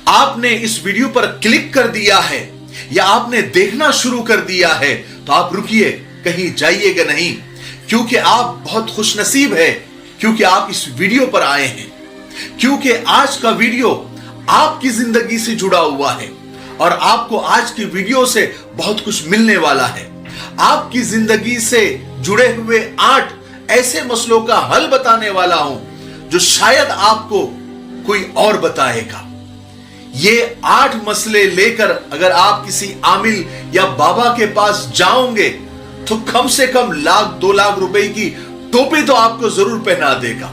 आपने इस वीडियो पर क्लिक कर दिया है या आपने देखना शुरू कर दिया है तो आप रुकिए, कहीं जाइएगा नहीं, क्योंकि आप बहुत खुशनसीब है क्योंकि आप इस वीडियो पर आए हैं। क्योंकि आज का वीडियो आपकी जिंदगी से जुड़ा हुआ है और आपको आज की वीडियो से बहुत कुछ मिलने वाला है। आपकी जिंदगी से जुड़े हुए 8 ऐसे मसलों का हल बताने वाला हूं जो शायद आपको कोई और बताएगा। ये 8 मसले लेकर अगर आप किसी आमिल या बाबा के पास जाओगे तो कम से कम 1-2 लाख रुपए की टोपी तो आपको जरूर पहना देगा,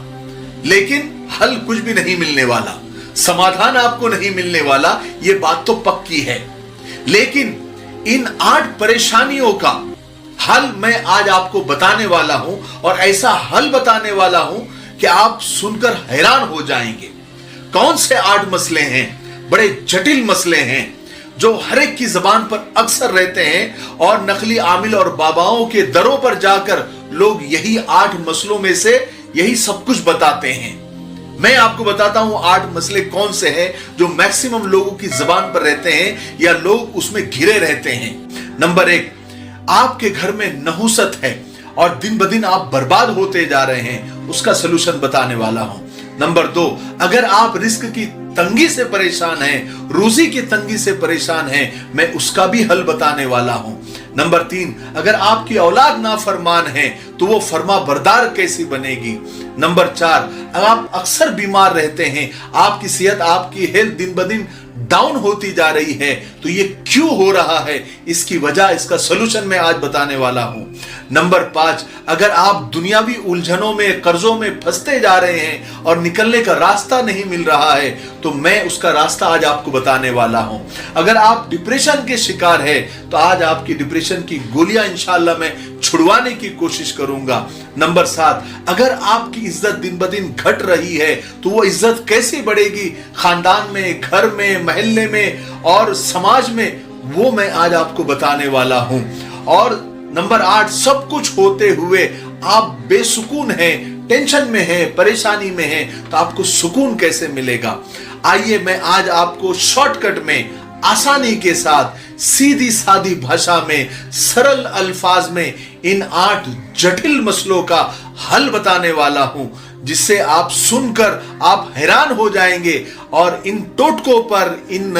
लेकिन हल कुछ भी नहीं मिलने वाला, समाधान आपको नहीं मिलने वाला, ये बात तो पक्की है। लेकिन इन 8 परेशानियों का हल मैं आज आपको बताने वाला हूं और ऐसा हल बताने वाला हूं कि आप सुनकर हैरान हो जाएंगे। कौन से 8 मसले हैं? बड़े जटिल मसले हैं जो हर एक की जबान पर अक्सर रहते हैं और नकली आमिल और बाबाओं के दरों पर जाकर लोग यही 8 मसलों में से यही सब कुछ बताते हैं। मैं आपको बताता हूं 8 मसले कौन से हैं जो मैक्सिमम लोगों की जबान पर रहते हैं या लोग उसमें घिरे रहते हैं। नंबर 1, आपके घर में नहुसत है और दिन ब दिन आप बर्बाद होते जा रहे हैं, उसका सलूशन बताने वाला हूं। नंबर 2, अगर आप रिस्क की तंगी से परेशान हैं, रोजी की तंगी से परेशान हैं, मैं उसका भी हल बताने वाला हूं। नंबर 3, अगर आपकी औलाद नाफरमान है तो वो फर्मा बरदार कैसी बनेगी। नंबर 4, अगर आप अक्सर बीमार रहते हैं, आपकी सेहत, आपकी हेल्थ दिन ब दिन डाउन होती जा रही है, तो ये क्यों हो रहा है, इसकी वजह, इसका सलूशन मैं आज बताने वाला हूं। नंबर 5, अगर आप दुनियावी उलझनों में, कर्जों में फंसते जा रहे हैं और निकलने का रास्ता नहीं मिल रहा है, तो मैं उसका रास्ता आज आपको बताने वाला हूं। अगर आप डिप्रेशन के शिकार है तो आज आपकी डिप्रेशन की गोलियां इंशाअल्लाह मैं छुड़वाने की कोशिश करूंगा। नंबर 7, अगर आपकी इज्जत दिन ब दिन घट रही है तो वो इज्जत कैसे बढ़ेगी खानदान में, घर में, महल्ले में और समाज में, वो मैं आज आपको बताने वाला हूं। और नंबर 8, सब कुछ होते हुए आप बेसुकून हैं, टेंशन में हैं, परेशानी में हैं, तो आपको सुकून कैसे मिलेगा। आइए मैं आज आपको शॉर्टकट में, आसानी के साथ, सीधी सादी भाषा में, सरल अल्फाज में इन 8 जटिल मसलों का हल बताने वाला हूं, जिससे आप सुनकर आप हैरान हो जाएंगे और इन टोटकों पर, इन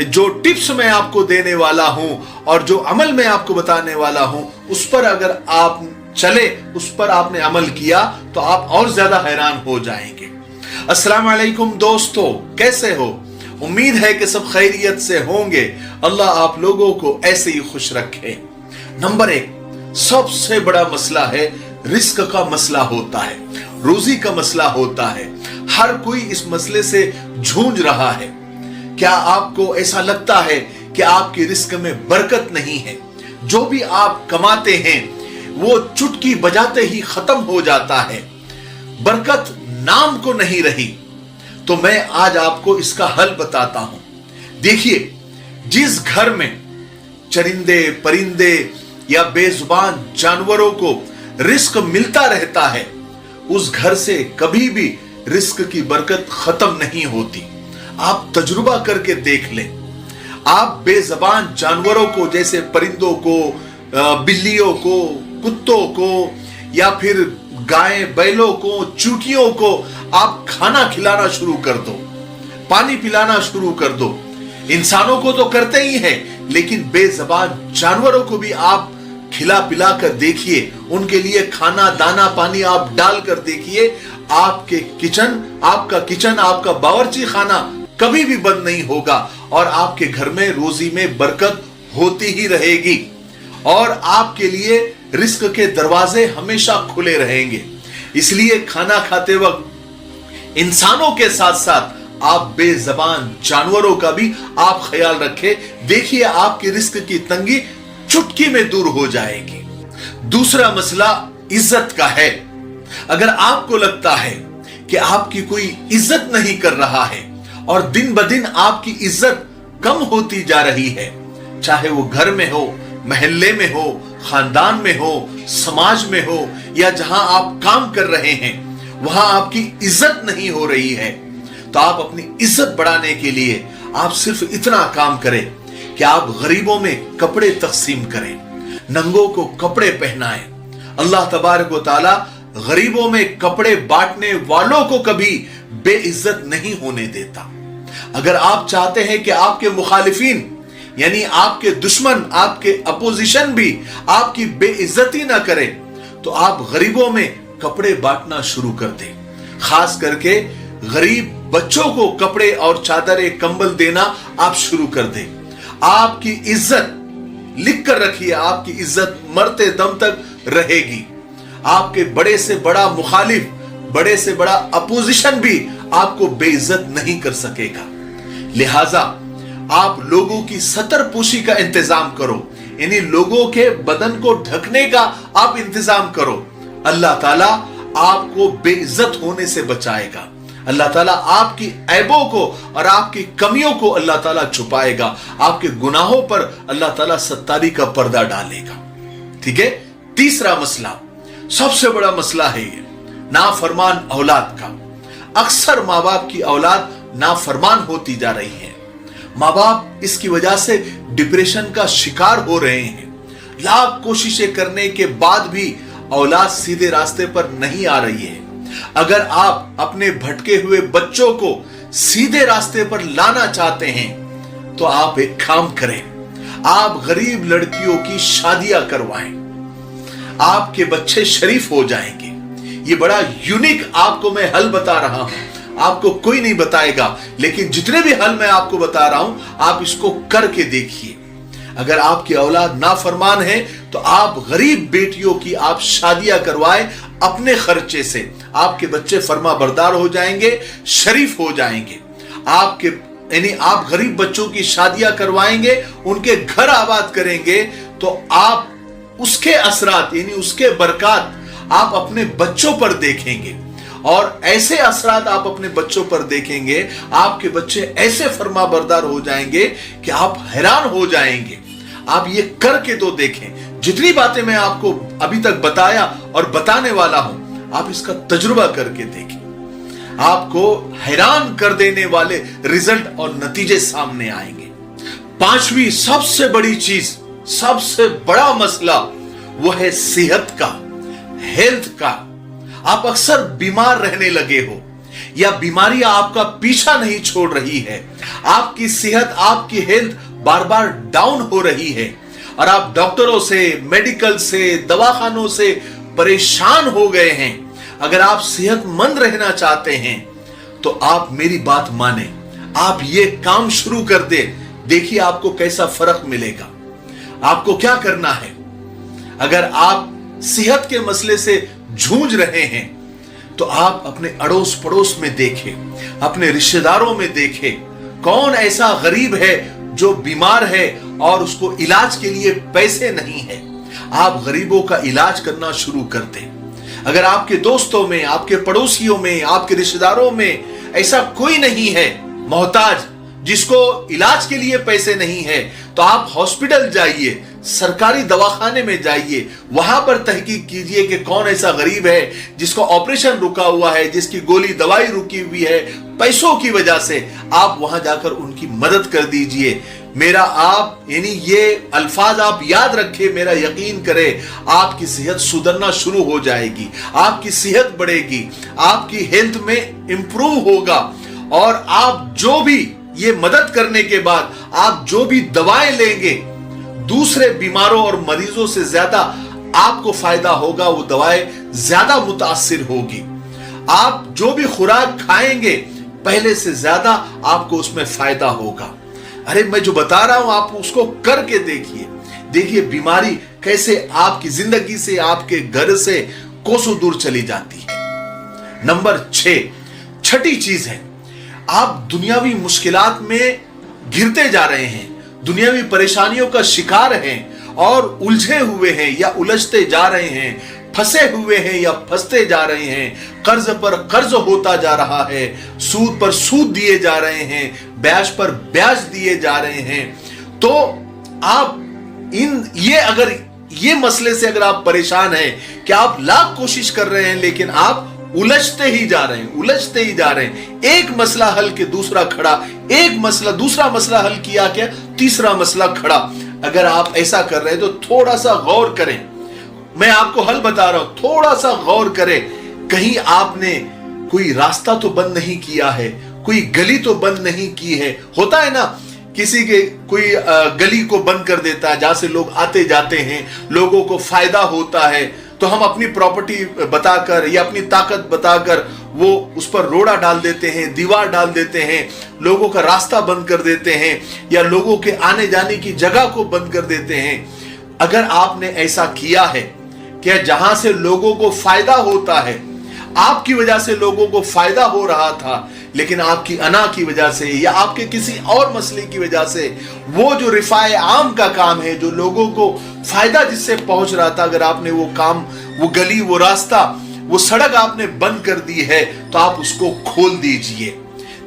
जो टिप्स मैं आपको देने वाला हूं और जो अमल मैं आपको बताने वाला हूं, उस पर अगर आप चले, उस पर आपने अमल किया तो आप और ज्यादा हैरान हो जाएंगे। अस्सलाम वालेकुम दोस्तों, कैसे हो? उम्मीद है कि सब खैरियत से होंगे। अल्लाह आप लोगों को ऐसे ही खुश रखे। नंबर 1, सबसे बड़ा मसला है, रिस्क का मसला होता है, रोजी का मसला होता है। हर कोई इस मसले से जूझ रहा है। क्या आपको ऐसा लगता है कि आपकी रिस्क में बरकत नहीं है? जो भी आप कमाते हैं वो चुटकी बजाते ही खत्म हो जाता है, बरकत नाम को नहीं रही। तो मैं आज आपको इसका हल बताता हूं। देखिए, जिस घर में चरिंदे, परिंदे या बेजुबान जानवरों को रिस्क मिलता रहता है, उस घर से कभी भी रिस्क की बरकत खत्म नहीं होती। आप तजुर्बा करके देख लें। आप बेजुबान जानवरों को, जैसे परिंदों को, बिल्लियों को, कुत्तों को या फिर गाय, बैलों को, चूटियों को आप खाना खिलाना शुरू कर दो, पानी पिलाना शुरू कर दो। इंसानों को तो करते ही हैं, लेकिन बेजुबान जानवरों को भी आप खिला पिला कर देखिए, उनके लिए खाना, दाना, पानी आप डाल कर देखिए। आपके किचन, आपका बावर्ची खाना कभी भी बंद नहीं होगा और आपके घर में रोजी में बरकत होती ही रहेगी और आपके लिए रिस्क के दरवाजे हमेशा खुले रहेंगे। इसलिए खाना खाते वक्त इंसानों के साथ साथ आप बेजुबान जानवरों का भी आप ख्याल रखें। देखिए, आपकी रिस्क की तंगी चुटकी में दूर हो जाएगी। दूसरा मसला इज्जत का है। अगर आपको लगता है कि आपकी कोई इज्जत नहीं कर रहा है और दिन ब दिन आपकी इज्जत कम होती जा रही है, चाहे वो घर में हो, महल्ले में हो, खानदान में हो, समाज में हो या जहां आप काम कर रहे हैं, वहां आपकी इज्जत नहीं हो रही है, तो आप अपनी इज्जत बढ़ाने के लिए आप सिर्फ इतना काम करें कि आप गरीबों में कपड़े तकसीम करें, नंगों को कपड़े पहनाएं। अल्लाह तबारक व तआला गरीबों में कपड़े बांटने वालों को कभी बेइज्जत नहीं होने देता। अगर आप चाहते हैं कि आपके मुखालिफिन यानी आपके दुश्मन, आपके अपोजिशन भी आपकी बेइज्जती ना करें, तो आप गरीबों में कपड़े बांटना शुरू कर दें। खास करके गरीब बच्चों को कपड़े और चादरें, कंबल देना आप शुरू कर दें। आपकी इज्जत लिख कर रखिए, आपकी इज्जत मरते दम तक रहेगी। आपके बड़े से बड़ा मुखालिफ, बड़े से बड़ा अपोजिशन भी आपको बेइज्जत नहीं कर सकेगा। लिहाजा आप लोगों की सतरपोशी का इंतजाम करो, यानी लोगों के बदन को ढकने का आप इंतजाम करो। अल्लाह ताला आपको बेइज्जत होने से बचाएगा। अल्लाह ताला आपकी ऐबों को और आपकी कमियों को अल्लाह ताला छुपाएगा। आपके गुनाहों पर अल्लाह ताला सत्तारी का पर्दा डालेगा। ठीक है। तीसरा मसला, सबसे बड़ा मसला है ये नाफरमान औलाद का। अक्सर माँ बाप की औलाद नाफरमान होती जा रही है। माँ बाप इसकी वजह से डिप्रेशन का शिकार हो रहे हैं। लाख कोशिशें करने के बाद भी औलाद सीधे रास्ते पर नहीं आ रही है। अगर आप अपने भटके हुए बच्चों को सीधे रास्ते पर लाना चाहते हैं तो आप एक काम करें, आप गरीब लड़कियों की शादियां करवाएं, आपके बच्चे शरीफ हो जाएंगे। ये बड़ा यूनिक आपको मैं हल बता रहा हूं, आपको कोई नहीं बताएगा, लेकिन जितने भी हल मैं आपको बता रहा हूं आप इसको करके देखिए। अगर आपकी औलाद नाफरमान है तो आप गरीब बेटियों की आप शादियां करवाएं अपने खर्चे से। आपके बच्चे फर्मा बरदार हो जाएंगे, शरीफ हो जाएंगे। आपके यानी आप गरीब बच्चों की शादियां करवाएंगे, उनके घर आबाद करेंगे, तो आप उसके असरात यानी उसके बरकत आप अपने बच्चों पर देखेंगे। और ऐसे असरात आप अपने बच्चों पर देखेंगे, आपके बच्चे ऐसे फर्मा बरदार हो जाएंगे कि आप हैरान हो जाएंगे। आप ये करके तो देखें। जितनी बातें मैं आपको अभी तक बताया और बताने वाला हूं, आप इसका तजुर्बा करके देखें। आपको हैरान कर देने वाले रिजल्ट और नतीजे सामने आएंगे। पांचवी सबसे बड़ी चीज, सबसे बड़ा मसला वो है सेहत का, हेल्थ का। आप अक्सर बीमार रहने लगे हो या बीमारियां आपका पीछा नहीं छोड़ रही है। आपकी सेहत, आपकी हेल्थ बार बार डाउन हो रही है और आप डॉक्टरों से, मेडिकल से, दवाखानों से परेशान हो गए हैं। अगर आप सेहतमंद रहना चाहते हैं तो आप मेरी बात माने, आप ये काम शुरू कर दे। देखिए आपको कैसा फर्क मिलेगा। आपको क्या करना है, अगर आप सेहत के मसले से जूझ रहे हैं तो आप अपने अड़ोस पड़ोस में देखें, अपने रिश्तेदारों में देखें, कौन ऐसा गरीब है जो बीमार है और उसको इलाज के लिए पैसे नहीं है। आप गरीबों का इलाज करना शुरू कर दें। अगर आपके दोस्तों में, आपके पड़ोसियों में, आपके रिश्तेदारों में ऐसा कोई नहीं है मोहताज जिसको इलाज के लिए पैसे नहीं है, तो आप हॉस्पिटल जाइए, सरकारी दवाखाने में जाइए, वहां पर तहकीक कीजिए कि कौन ऐसा गरीब है जिसको ऑपरेशन रुका हुआ है, जिसकी गोली दवाई रुकी हुई है पैसों की वजह से। आप वहां जाकर उनकी मदद कर दीजिए। मेरा आप यानी ये अल्फाज आप याद रखें, मेरा यकीन करें, आपकी सेहत सुधरना शुरू हो जाएगी, आपकी सेहत बढ़ेगी, आपकी हेल्थ में इंप्रूव होगा। और आप जो भी ये मदद करने के बाद आप जो भी दवाएं लेंगे, दूसरे बीमारों और मरीजों से ज्यादा आपको फायदा होगा, वो दवाएं ज्यादा मुतासिर होगी। आप जो भी खुराक खाएंगे पहले से ज्यादा आपको उसमें फायदा होगा। अरे मैं जो बता रहा हूं आप उसको करके देखिए। देखिए बीमारी कैसे आपकी जिंदगी से, आपके घर से कोसों दूर चली जाती है। नंबर 6, छठी चीज है, आप दुनियावी मुश्किलात में घिरते जा रहे हैं, दुनियावी परेशानियों का शिकार हैं और उलझे हुए हैं या उलझते जा रहे हैं, फंसे हुए हैं या फंसते जा रहे हैं, कर्ज पर कर्ज होता जा रहा है, सूद पर सूद दिए जा रहे हैं, ब्याज पर ब्याज दिए जा रहे हैं। तो आप अगर ये मसले से अगर आप परेशान हैं कि आप लाख कोशिश कर रहे हैं लेकिन आप उलझते ही जा रहे हैं, उलझते ही जा रहे हैं। एक मसला हल के दूसरा खड़ा, एक मसला दूसरा मसला हल किया क्या तीसरा मसला खड़ा। अगर आप ऐसा कर रहे हैं तो थोड़ा सा गौर करें, मैं आपको हल बता रहा हूं, थोड़ा सा गौर करें। कहीं आपने कोई रास्ता तो बंद नहीं किया है, कोई गली तो बंद नहीं की है। होता है ना, किसी के कोई गली को बंद कर देता है जहां से लोग आते जाते हैं, लोगों को फायदा होता है, तो हम अपनी प्रॉपर्टी बताकर या अपनी ताकत बताकर वो उस पर रोड़ा डाल देते हैं, दीवार डाल देते हैं, लोगों का रास्ता बंद कर देते हैं या लोगों के आने जाने की जगह को बंद कर देते हैं। अगर आपने ऐसा किया है कि जहां से लोगों को फायदा होता है, आपकी वजह से लोगों को फायदा हो रहा था, लेकिन आपकी अना की वजह से या आपके किसी और मसले की वजह से वो जो रिफाए आम का काम है, जो लोगों को फायदा जिससे पहुंच रहा था, अगर आपने वो काम, वो गली, वो रास्ता, वो सड़क आपने बंद कर दी है, तो आप उसको खोल दीजिए।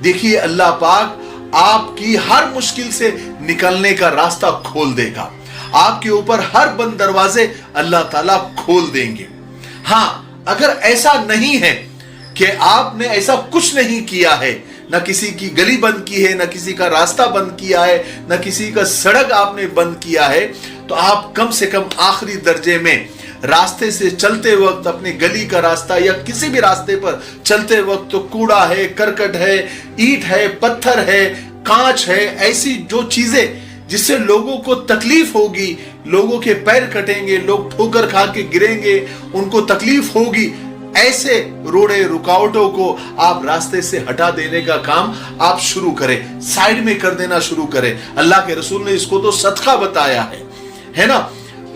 देखिए अल्लाह पाक आपकी हर मुश्किल से निकलने का रास्ता खोल देगा, आपके ऊपर हर बंद दरवाजे अल्लाह ताला खोल देंगे। हाँ, अगर ऐसा नहीं है कि आपने ऐसा कुछ नहीं किया है, ना किसी की गली बंद की है, ना किसी का रास्ता बंद किया है, ना किसी का सड़क आपने बंद किया है, तो आप कम से कम आखिरी दर्जे में रास्ते से चलते वक्त, अपनी गली का रास्ता या किसी भी रास्ते पर चलते वक्त, तो कूड़ा है, करकट है, ईंट है, पत्थर है, कांच है, ऐसी जो चीजें जिससे लोगों को तकलीफ होगी, लोगों के पैर कटेंगे, लोग ठोकर खा के गिरेंगे, उनको तकलीफ होगी, ऐसे रोड़े रुकावटों को आप रास्ते से हटा देने का काम आप शुरू करें, साइड में कर देना शुरू करें। अल्लाह के रसूल ने इसको तो सदका बताया है ना।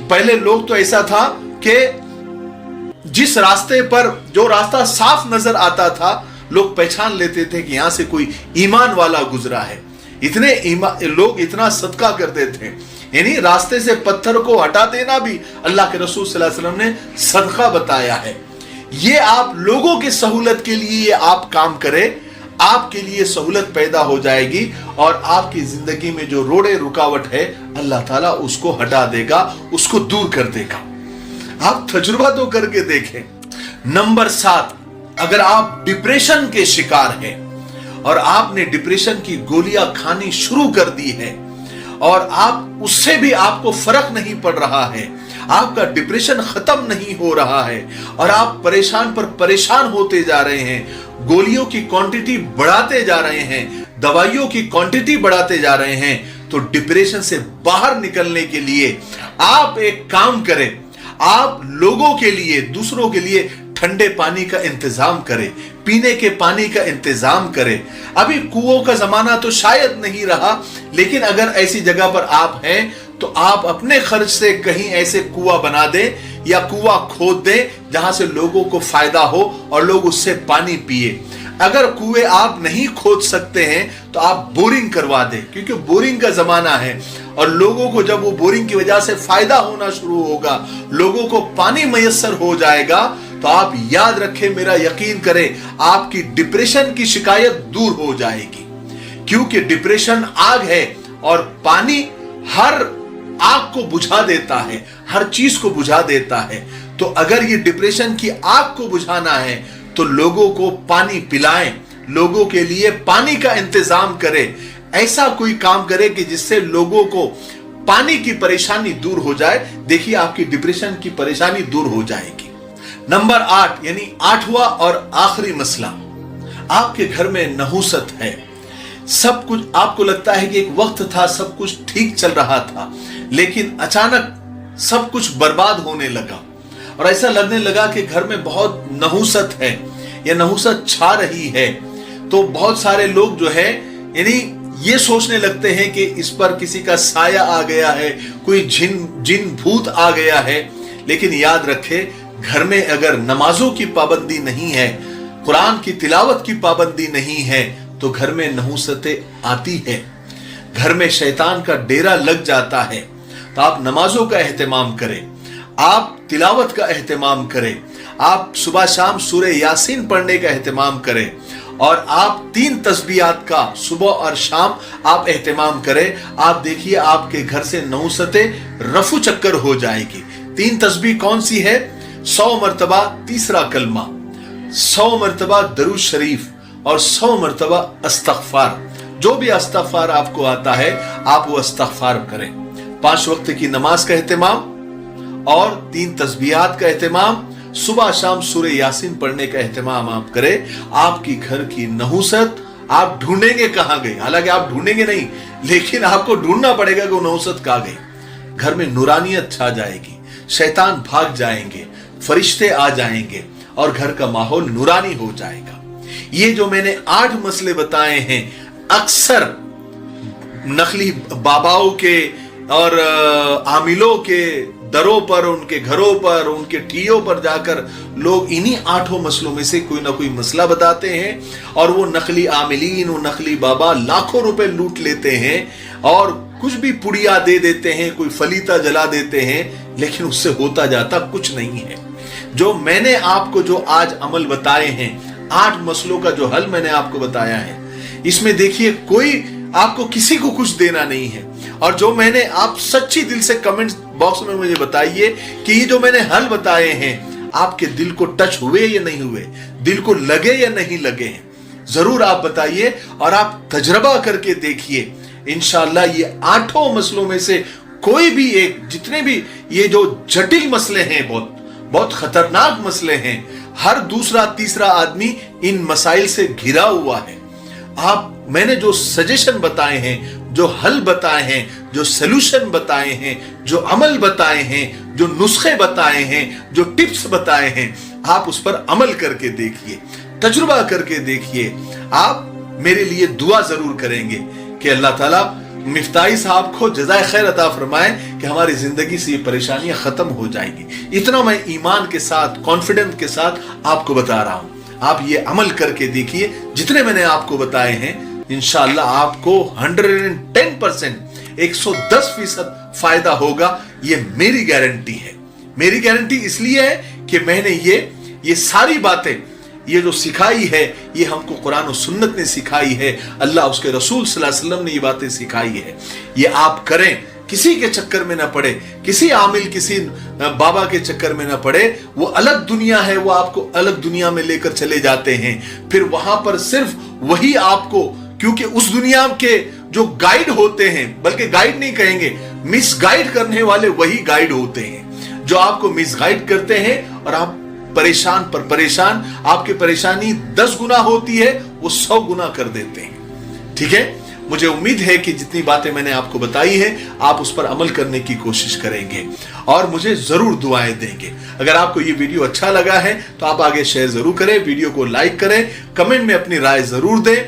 पहले लोग तो ऐसा था कि जिस रास्ते पर, जो रास्ता साफ नजर आता था, लोग पहचान लेते थे कि यहां से कोई ईमान वाला गुजरा है। इतने लोग इतना सदका करते थे, यानी रास्ते से पत्थर को हटा देना भी अल्लाह के रसूल सल्लल्लाहु अलैहि वसल्लम ने सदका बताया है। ये आप लोगों की सहूलत के लिए आप काम करें, आपके लिए सहूलत पैदा हो जाएगी और आपकी जिंदगी में जो रोड़े रुकावट है अल्लाह ताला उसको हटा देगा, उसको दूर कर देगा। आप तजुर्बा तो करके देखें। नंबर 7, अगर आप डिप्रेशन के शिकार हैं और आपने डिप्रेशन की गोलियां खानी शुरू कर दी है और आप उससे भी आपको फर्क नहीं पड़ रहा है, आपका डिप्रेशन खत्म नहीं हो रहा है और आप परेशान पर परेशान होते जा रहे हैं, गोलियों की क्वांटिटी बढ़ाते जा रहे हैं, दवाइयों की क्वांटिटी बढ़ाते जा रहे हैं, तो डिप्रेशन से बाहर निकलने के लिए आप एक काम करें। आप लोगों के लिए, दूसरों के लिए ठंडे पानी का इंतजाम करें, पीने के पानी का इंतजाम करें। अभी कुओं का जमाना तो शायद नहीं रहा, लेकिन अगर ऐसी जगह पर आप हैं तो आप अपने खर्च से कहीं ऐसे कुआं बना दें या कुआं खोद दें जहां से लोगों को फायदा हो और लोग उससे पानी पिए। अगर कुएं आप नहीं खोद सकते हैं तो आप बोरिंग करवा दें, क्योंकि बोरिंग का जमाना है और लोगों को जब वो बोरिंग की वजह से फायदा होना शुरू होगा, लोगों को पानी मयसर हो जाएगा, तो आप याद रखें, मेरा यकीन करें, आपकी डिप्रेशन की शिकायत दूर हो जाएगी। क्योंकि डिप्रेशन आग है और पानी हर आग को बुझा देता है, हर चीज को बुझा देता है। तो अगर ये डिप्रेशन की आग को बुझाना है तो लोगों को पानी पिलाएं, लोगों के लिए पानी का इंतजाम करें, ऐसा कोई काम करें कि जिससे लोगों को पानी की परेशानी दूर हो जाए। देखिए आपकी डिप्रेशन की परेशानी दूर हो जाएगी। नंबर 8 यानी 8वां और आखिरी मसला, आपके घर में नहुसत है। सब कुछ आपको लगता है कि एक वक्त था सब कुछ ठीक चल रहा था, लेकिन अचानक सब कुछ बर्बाद होने लगा और ऐसा लगने लगा कि घर में बहुत नहुसत है या नहुसत छा रही है। तो बहुत सारे लोग जो है यानी ये सोचने लगते हैं कि इस पर किसी का साया आ गया है, कोई जिन भूत आ गया है। लेकिन याद रखे, घर में अगर नमाजों की पाबंदी नहीं है, कुरान की तिलावत की पाबंदी नहीं है, तो घर में नहुसतें आती है, घर में शैतान का डेरा लग जाता है। तो आप नमाजों का एहतमाम करें, आप तिलावत का एहतमाम करें, आप सुबह शाम सूरह यासीन पढ़ने का एहतमाम करें और आप 3 तस्बीहात का सुबह और शाम आप एहतमाम करें। आप देखिए आपके घर से नहुसतें रफू चक्कर हो जाएगी। 3 तस्बीह कौन सी है? 100 मरतबा तीसरा कलमा, 100 मरतबा दरूद शरीफ और 100 मरतबा इस्तग़फ़ार, जो भी इस्तग़फ़ार आपको आता है आप वो इस्तग़फ़ार करें। 5 वक्त की नमाज का एहतमाम और 3 तस्बीहात का एहतमाम, सुबह शाम सूरह यासीन पढ़ने का एहतमाम आप करें। आपकी घर की नहुसत आप ढूंढेंगे कहां गई, हालांकि आप ढूंढेंगे नहीं, लेकिन आपको ढूंढना पड़ेगा कि वो नहुसत कहां गई। घर में नूरानियत छा जाएगी, शैतान भाग जाएंगे, फरिश्ते आ जाएंगे और घर का माहौल नूरानी हो जाएगा। ये जो मैंने 8 मसले बताए हैं, अक्सर नकली बाबाओं के और आमिलों के दरों पर, उनके घरों पर, उनके ठियों पर जाकर लोग इन्हीं 8 मसलों में से कोई ना कोई मसला बताते हैं और वो नकली आमिलीन, वो नकली बाबा लाखों रुपए लूट लेते हैं और कुछ भी पुड़िया दे देते हैं, कोई फलीता जला देते हैं, लेकिन उससे होता जाता कुछ नहीं है। जो मैंने आपको जो आज अमल बताए हैं, 8 मसलों का जो हल मैंने आपको बताया है, इसमें देखिए कोई आपको किसी को कुछ देना नहीं है। और जो मैंने, आप सच्ची दिल से कमेंट बॉक्स में मुझे बताइए कि ये जो मैंने हल बताए हैं आपके दिल को टच हुए या नहीं हुए, दिल को लगे या नहीं लगे हैं, जरूर आप बताइए और आप तजर्बा करके देखिए। इंशाअल्लाह ये 8 मसलों में से कोई भी एक, जितने भी ये जो जटिल मसले हैं, बहुत खतरनाक मसले हैं, हर दूसरा तीसरा आदमी इन मसाइल से घिरा हुआ है। मैंने जो सजेशन बताए हैं, जो हल बताए हैं, जो सलूशन बताए हैं, जो अमल बताए हैं, जो नुस्खे बताए हैं, जो टिप्स बताए हैं, आप उस पर अमल करके देखिए, तजुर्बा करके देखिए। आप मेरे लिए दुआ जरूर करेंगे कि अल्लाह ताला मिफ्ताही साहब को जज़ाए खैर अता फरमाए कि हमारी जिंदगी से ये परेशानियां खत्म हो जाएंगी। इतना मैं ईमान के साथ, कॉन्फिडेंस के साथ आपको बता रहा हूं। आप ये अमल करके देखिए, जितने मैंने आपको बताए हैं, इंशाअल्लाह आपको 110%, 110% फायदा होगा। ये मेरी गारंटी है। मेरी गारंटी इसलिए है कि मैंने ये सारी बातें, ये जो सिखाई है, ये हमको कुरान और सुन्नत ने सिखाई है, अल्लाह उसके रसूल सल्लल्लाहु अलैहि वसल्लम ने ये बातें सिखाई है। ये आप करें, किसी के चक्कर में ना पड़े, किसी आमिल, किसी बाबा के चक्कर में ना पड़े। वो अलग दुनिया है, वो आपको अलग दुनिया में लेकर चले जाते हैं। फिर वहां पर सिर्फ वही आपको, क्योंकि उस दुनिया के जो गाइड होते हैं, बल्कि गाइड नहीं कहेंगे, मिस गाइड करने वाले वही गाइड होते हैं, जो आपको मिस गाइड करते हैं और आप परेशान पर परेशान, आपकी परेशानी 10 गुना होती है, वो 100 गुना कर देते हैं। ठीक है, मुझे उम्मीद है कि जितनी बातें मैंने आपको बताई हैं, आप उस पर अमल करने की कोशिश करेंगे और मुझे जरूर दुआएं देंगे। अगर आपको ये वीडियो अच्छा लगा है तो आप आगे शेयर जरूर करें, वीडियो को लाइक करें, कमेंट में अपनी राय जरूर दें।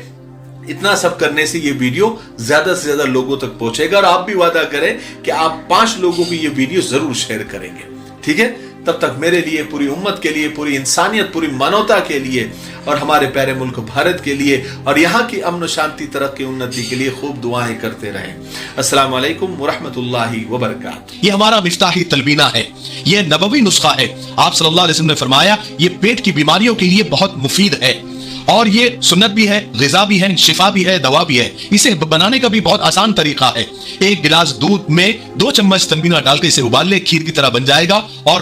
इतना सब करने से ये वीडियो ज्यादा से ज्यादा लोगों तक पहुंचेगा और आप भी वादा करें कि आप 5 लोगों को ये वीडियो जरूर शेयर करेंगे। ठीक है, तब तक मेरे लिए, पूरी उम्मत के लिए, पूरी इंसानियत, पूरी मानवता के लिए और हमारे प्यारे मुल्क भारत के लिए और यहाँ की अमन शांति, तरक्की, उन्नति के लिए खूब दुआएं करते रहें। अस्सलाम वालेकुम वरहमतुल्लाहि वबरकातुहू। ये हमारा मिफ्ताही तलबीना है, ये नबवी नुस्खा है। आप सल्लल्लाहु अलैहि वसल्लम ने फरमाया ये पेट की बीमारियों के लिए बहुत मुफीद है और ये सुन्नत भी है, ग़िज़ा भी है, शिफा भी है, दवा भी है। इसे बनाने का भी बहुत आसान तरीका है। 1 गिलास दूध में 2 चम्मच तलबीना डालकर इसे उबाल ले, खीर की तरह बन जाएगा और